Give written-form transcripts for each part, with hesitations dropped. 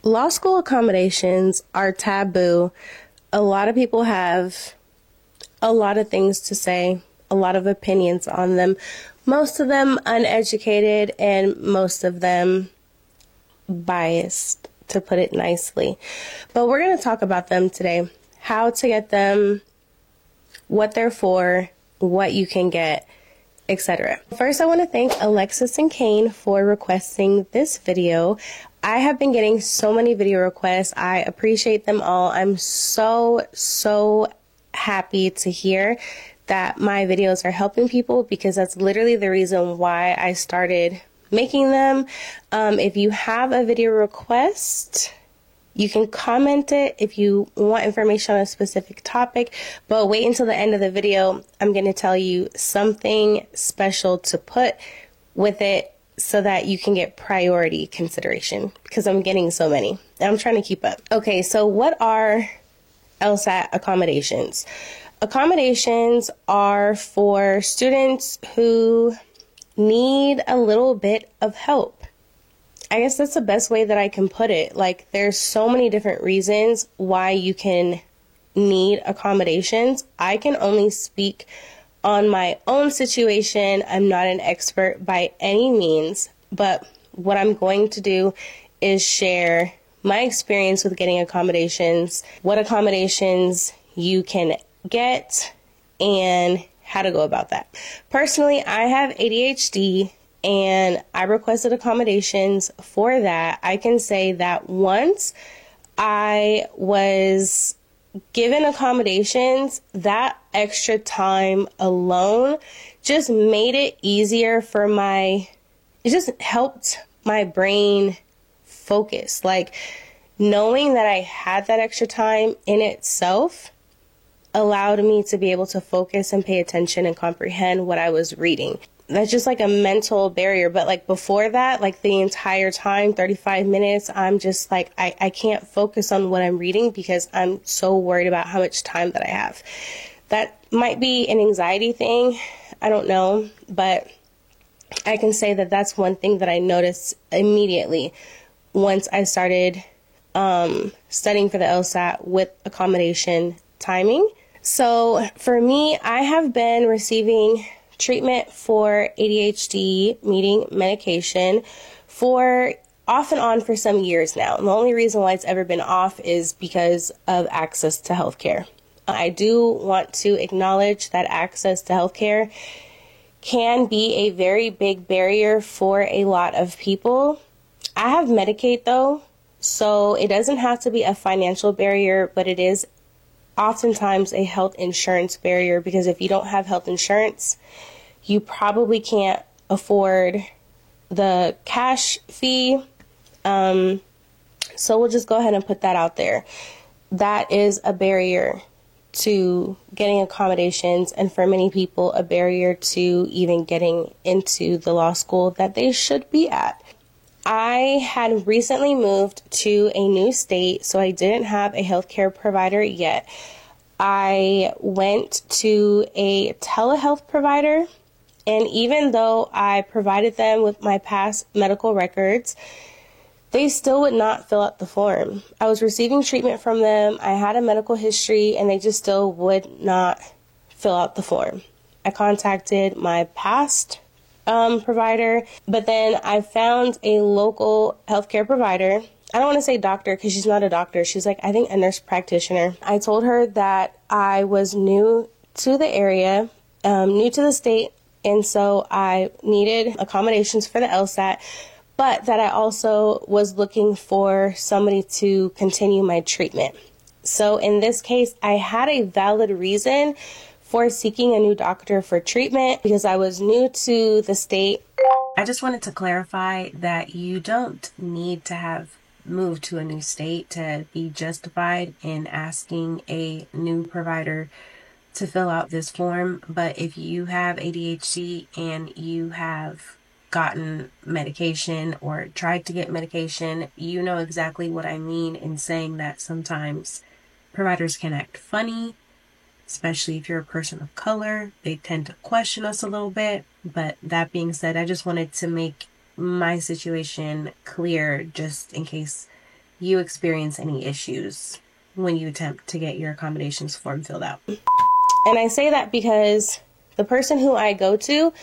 Law school accommodations are taboo. A lot of people have a lot of things to say, a lot of opinions on them, most of them uneducated and most of them biased, to put it nicely. But we're going to talk about them today, how to get them, what they're for, what you can get, etc. First, I want to thank Alexis and Kane for requesting this video. I have been getting so many video requests. I appreciate them all. I'm so happy to hear that my videos are helping people, because that's literally the reason why I started making them. If you have a video request, you can comment it if you want information on a specific topic, but wait until the end of the video. I'm going to tell you something special to put with it so that you can get priority consideration, because I'm getting so many and I'm trying to keep up. Okay, so what are LSAT accommodations? Accommodations are for students who need a little bit of help. I guess that's the best way that I can put it. Like, there's so many different reasons why you can need accommodations. I can only speak on my own situation. I'm not an expert by any means, but what I'm going to do is share my experience with getting accommodations, what accommodations you can get, and how to go about that. Personally, I have ADHD, and I requested accommodations for that. I can say that once I was given accommodations, that extra time alone just made it easier for it just helped my brain focus. Like, knowing that I had that extra time in itself allowed me to be able to focus and pay attention and comprehend what I was reading. That's just like a mental barrier. But like before that, like the entire time, 35 minutes, I'm just like, I can't focus on what I'm reading because I'm so worried about how much time that I have. That might be an anxiety thing. I don't know. But I can say that that's one thing that I noticed immediately once I started studying for the LSAT with accommodation timing. So for me, I have been receiving treatment for ADHD, meaning medication, for off and on for some years now. And the only reason why it's ever been off is because of access to healthcare. I do want to acknowledge that access to healthcare can be a very big barrier for a lot of people. I have Medicaid though, so it doesn't have to be a financial barrier, but it is oftentimes a health insurance barrier, because if you don't have health insurance, you probably can't afford the cash fee. So we'll just go ahead and put that out there. That is a barrier to getting accommodations, and for many people, a barrier to even getting into the law school that they should be at. I had recently moved to a new state, so I didn't have a healthcare provider yet. I went to a telehealth provider, and even though I provided them with my past medical records, they still would not fill out the form. I was receiving treatment from them, I had a medical history, and they just still would not fill out the form. I contacted my past provider, but then I found a local healthcare provider. I don't want to say doctor because she's not a doctor. She's like, I think, a nurse practitioner. I told her that I was new to the area, new to the state, and so I needed accommodations for the LSAT, but that I also was looking for somebody to continue my treatment. So in this case, I had a valid reason for seeking a new doctor for treatment because I was new to the state. I just wanted to clarify that you don't need to have moved to a new state to be justified in asking a new provider to fill out this form. But if you have ADHD and you have gotten medication or tried to get medication, you know exactly what I mean in saying that sometimes providers can act funny, especially if you're a person of color. They tend to question us a little bit. But that being said, I just wanted to make my situation clear just in case you experience any issues when you attempt to get your accommodations form filled out. And I say that because the person who I go to,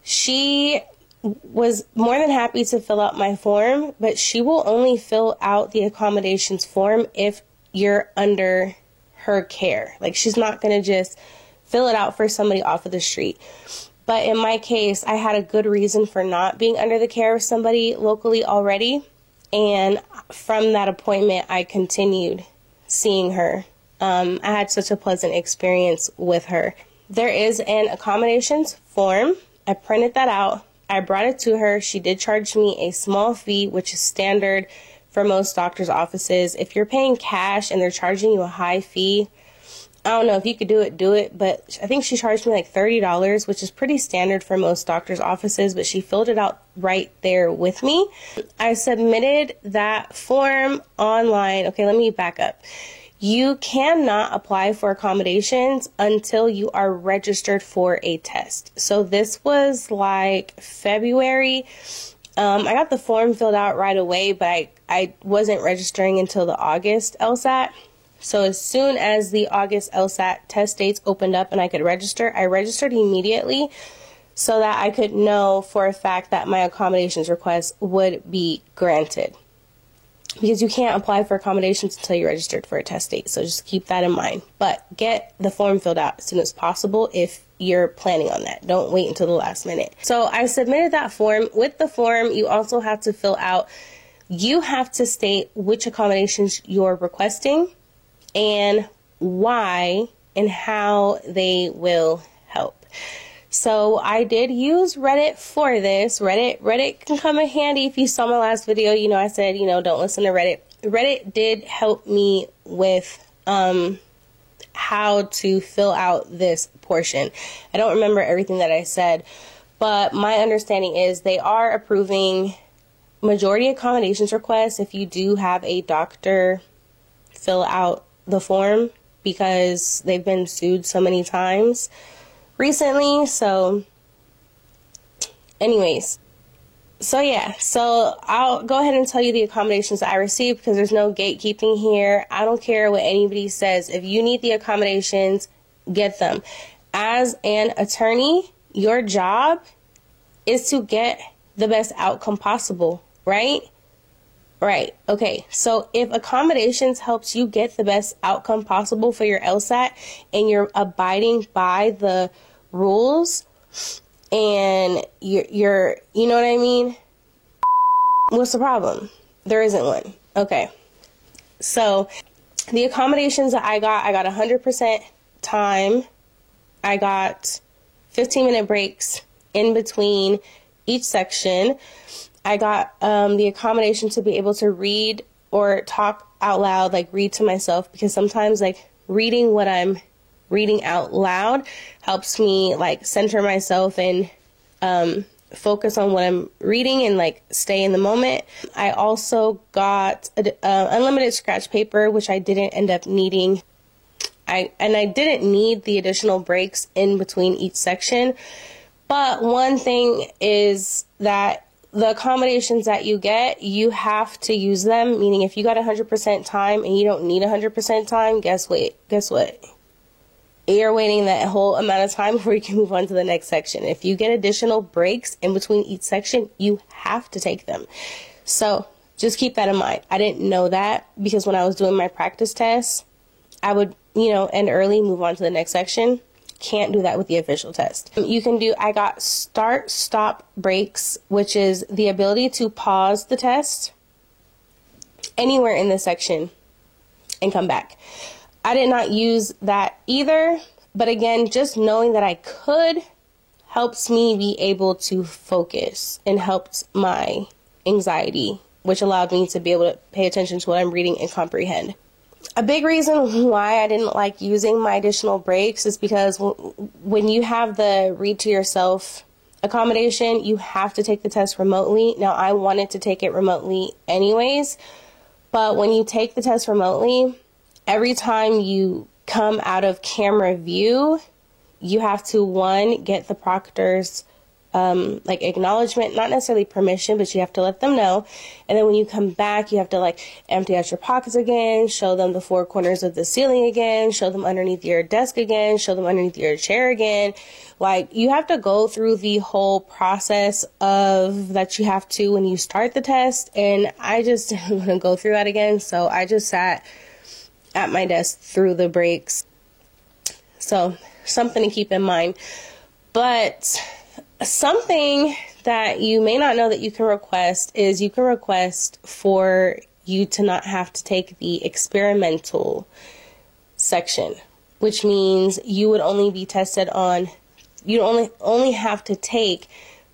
she was more than happy to fill out my form, but she will only fill out the accommodations form if you're under her care. Like, she's not going to just fill it out for somebody off of the street. But in my case, I had a good reason for not being under the care of somebody locally already. And from that appointment, I continued seeing her. I had such a pleasant experience with her. There is an accommodations form. I printed that out. I brought it to her. She did charge me a small fee, which is standard for most doctor's offices. If you're paying cash and they're charging you a high fee, I don't know if you could do it, but I think she charged me like $30, which is pretty standard for most doctor's offices, but she filled it out right there with me. I submitted that form online. Okay, let me back up. You cannot apply for accommodations until you are registered for a test. So this was like February. I got the form filled out right away, but I wasn't registering until the August LSAT. So as soon as the August LSAT test dates opened up and I could register, I registered immediately so that I could know for a fact that my accommodations request would be granted. Because you can't apply for accommodations until you're registered for a test date. So just keep that in mind. But get the form filled out as soon as possible if you're planning on that. Don't wait until the last minute. So I submitted that form. With the form, you also have to fill out, you have to state which accommodations you're requesting and why and how they will help. So I did use Reddit for this. Reddit can come in handy. If you saw my last video, I said, don't listen to Reddit. Reddit did help me with how to fill out this portion. I don't remember everything that I said, but my understanding is they are approving majority accommodations requests if you do have a doctor fill out the form, because they've been sued so many times recently. So anyways, so I'll go ahead and tell you the accommodations that I received, because there's no gatekeeping here. I don't care what anybody says. If you need the accommodations, get them. As an attorney, your job is to get the best outcome possible, right? Right. Okay. So if accommodations helps you get the best outcome possible for your LSAT and you're abiding by the rules and you're you know what I mean? What's the problem? There isn't one. Okay. So the accommodations that I got 100% time. I got 15-minute breaks in between each section. I got the accommodation to be able to read or talk out loud, like read to myself, because sometimes like reading what I'm reading out loud helps me like center myself and focus on what I'm reading and like stay in the moment. I also got unlimited scratch paper, which I didn't end up needing. I didn't need the additional breaks in between each section. But one thing is that the accommodations that you get, you have to use them. Meaning if you got 100% time and you don't need 100% time, guess what? You're waiting that whole amount of time before you can move on to the next section. If you get additional breaks in between each section, you have to take them. So just keep that in mind. I didn't know that, because when I was doing my practice tests, I would, end early, move on to the next section. Can't do that with the official test. I got start-stop breaks, which is the ability to pause the test anywhere in this section and come back. I did not use that either, but again, just knowing that I could helps me be able to focus and helps my anxiety, which allowed me to be able to pay attention to what I'm reading and comprehend. A big reason why I didn't like using my additional breaks is because when you have the read to yourself accommodation, you have to take the test remotely. Now, I wanted to take it remotely anyways, but when you take the test remotely, every time you come out of camera view, you have to, one, get the proctor's like acknowledgement, not necessarily permission, but you have to let them know. And then when you come back, you have to like empty out your pockets again, show them the four corners of the ceiling again, show them underneath your desk again, show them underneath your chair again. Like, you have to go through the whole process of that you have to when you start the test. And I just didn't want to go through that again. So I just sat at my desk through the breaks. So something to keep in mind. But something that you may not know that you can request is you can request for you to not have to take the experimental section, which means you would only be tested on, you only have to take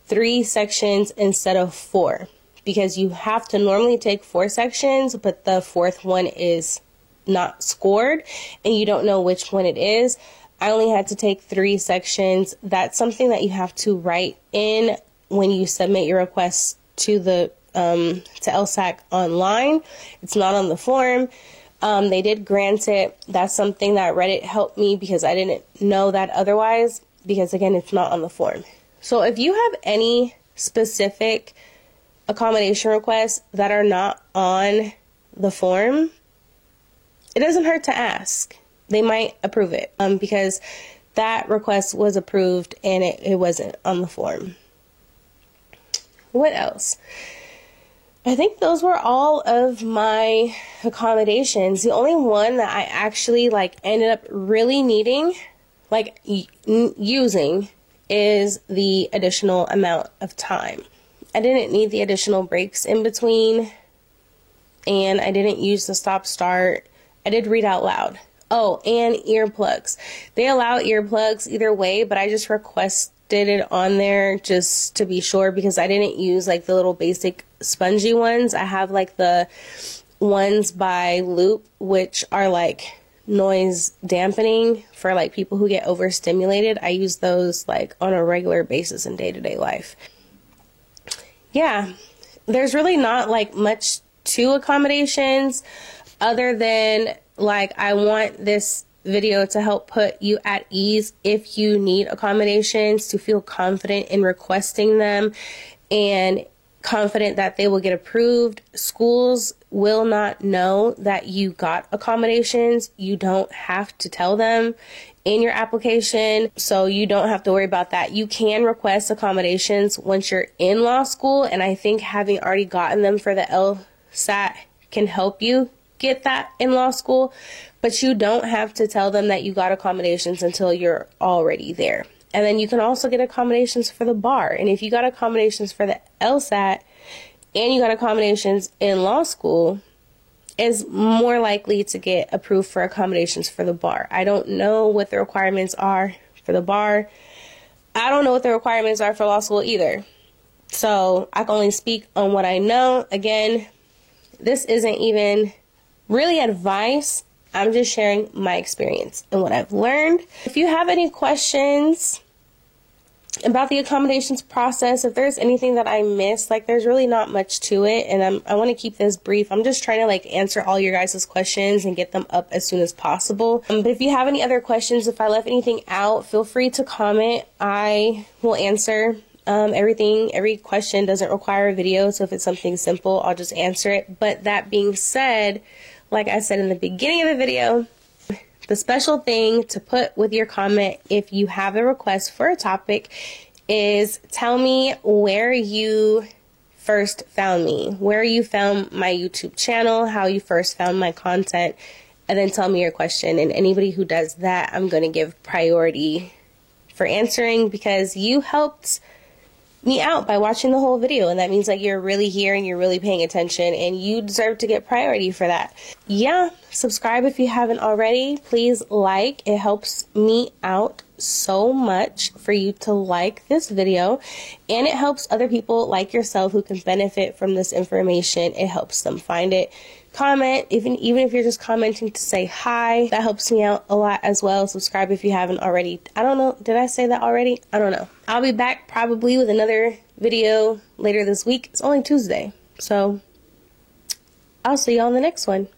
3 sections instead of 4, because you have to normally take 4 sections, but the 4th one is not scored and you don't know which one it is. I only had to take 3 sections. That's something that you have to write in when you submit your request to the to LSAC online. It's not on the form. They did grant it. That's something that Reddit helped me because I didn't know that otherwise, because again, it's not on the form. So if you have any specific accommodation requests that are not on the form, it doesn't hurt to ask. They might approve it because that request was approved and it wasn't on the form. What else? I think those were all of my accommodations. The only one that I actually ended up really needing, using, is the additional amount of time. I didn't need the additional breaks in between, and I didn't use the stop start. I did read out loud. Oh, and earplugs. They allow earplugs either way, but I just requested it on there just to be sure, because I didn't use the little basic spongy ones. I have the ones by Loop, which are noise dampening for people who get overstimulated. I use those on a regular basis in day-to-day life. Yeah, there's really not much to accommodations other than I want this video to help put you at ease if you need accommodations, to feel confident in requesting them and confident that they will get approved. Schools will not know that you got accommodations. You don't have to tell them in your application, so you don't have to worry about that. You can request accommodations once you're in law school, and I think having already gotten them for the LSAT can help you get that in law school, but you don't have to tell them that you got accommodations until you're already there. And then you can also get accommodations for the bar. And if you got accommodations for the LSAT and you got accommodations in law school, is more likely to get approved for accommodations for the bar. I don't know what the requirements are for the bar. I don't know what the requirements are for law school either. So I can only speak on what I know. Again, this isn't even really advice. I'm just sharing my experience and what I've learned. If you have any questions about the accommodations process, if there's anything that I missed, there's really not much to it, and I want to keep this brief. I'm just trying to answer all your guys' questions and get them up as soon as possible. But if you have any other questions, if I left anything out, feel free to comment. I will answer everything. Every question doesn't require a video, so if it's something simple, I'll just answer it. But that being said, like I said in the beginning of the video, the special thing to put with your comment if you have a request for a topic is tell me where you first found me, where you found my YouTube channel, how you first found my content, and then tell me your question. And anybody who does that, I'm going to give priority for answering, because you helped me out by watching the whole video, and that means you're really here and you're really paying attention, and you deserve to get priority for that. Yeah, subscribe if you haven't already. Please like. It helps me out so much for you to like this video, and it helps other people like yourself who can benefit from this information. It helps them find it. Comment, even if you're just commenting to say hi, that helps me out a lot as well. Subscribe if you haven't already. I don't know, did I say that already? I don't know. I'll be back probably with another video later this week. It's only Tuesday, so I'll see you on the next one.